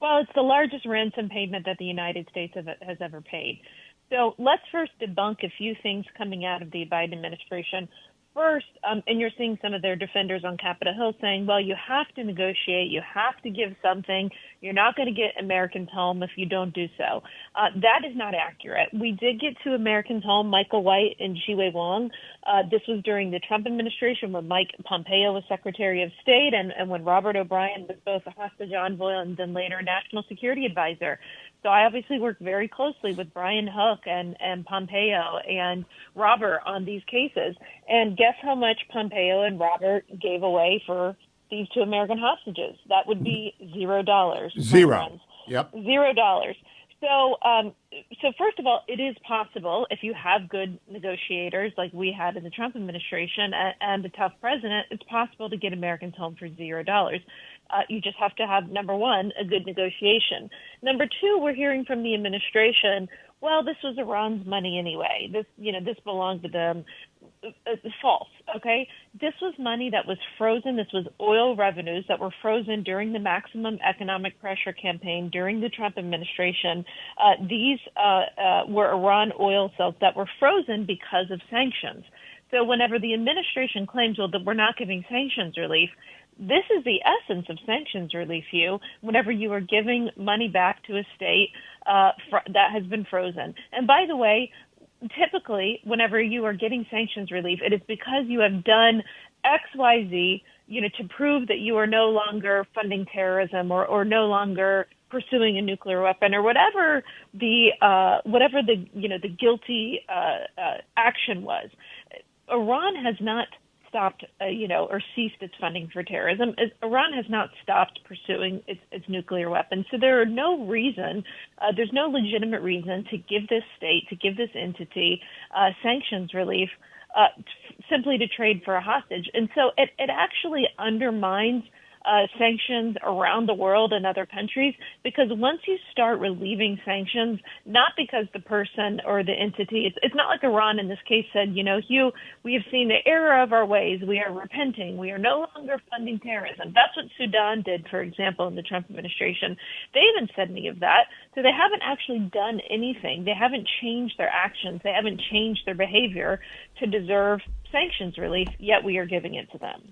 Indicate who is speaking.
Speaker 1: Well, it's the largest ransom payment that the United States has ever paid. So let's first debunk a few things coming out of the Biden administration. First, and you're seeing some of their defenders on Capitol Hill saying, well, you have to negotiate, you have to give something, you're not going to get Americans home if you don't do so. That is not accurate. We did get to Americans home, Michael White and Jiwei Wong. This was during the Trump administration when Mike Pompeo was Secretary of State and when Robert O'Brien was both a hostage envoy and then later National Security Advisor. So I obviously worked very closely with Brian Hook and Pompeo and Robert on these cases. And guess how much Pompeo and Robert gave away for these two American hostages? That would be $0.
Speaker 2: Zero. Yep.
Speaker 1: $0. So, so first of all, it is possible if you have good negotiators like we had in the Trump administration and a tough president, it's possible to get Americans home for $0. You just have to have, number one, a good negotiation. Number two, we're hearing from the administration, well, this was Iran's money anyway. This belonged to them. False, okay? This was money that was frozen. This was oil revenues that were frozen during the maximum economic pressure campaign during the Trump administration. These were Iran oil sales that were frozen because of sanctions. So whenever the administration claims, well, that we're not giving sanctions relief, this is the essence of sanctions relief, Hugh, whenever you are giving money back to a state that has been frozen. And by the way, typically, whenever you are getting sanctions relief, it is because you have done X, Y, Z, to prove that you are no longer funding terrorism or no longer pursuing a nuclear weapon or whatever the guilty action was. Iran has not stopped, or ceased its funding for terrorism. Iran has not stopped pursuing its nuclear weapons. So there's no legitimate reason to give this state, to give this entity sanctions relief simply to trade for a hostage. And so it actually undermines sanctions around the world and other countries, because once you start relieving sanctions, not because the person or the entity, it's not like Iran in this case said, Hugh, we have seen the error of our ways. We are repenting. We are no longer funding terrorism. That's what Sudan did, for example, in the Trump administration. They haven't said any of that. So they haven't actually done anything. They haven't changed their actions. They haven't changed their behavior to deserve sanctions relief, yet we are giving it to them.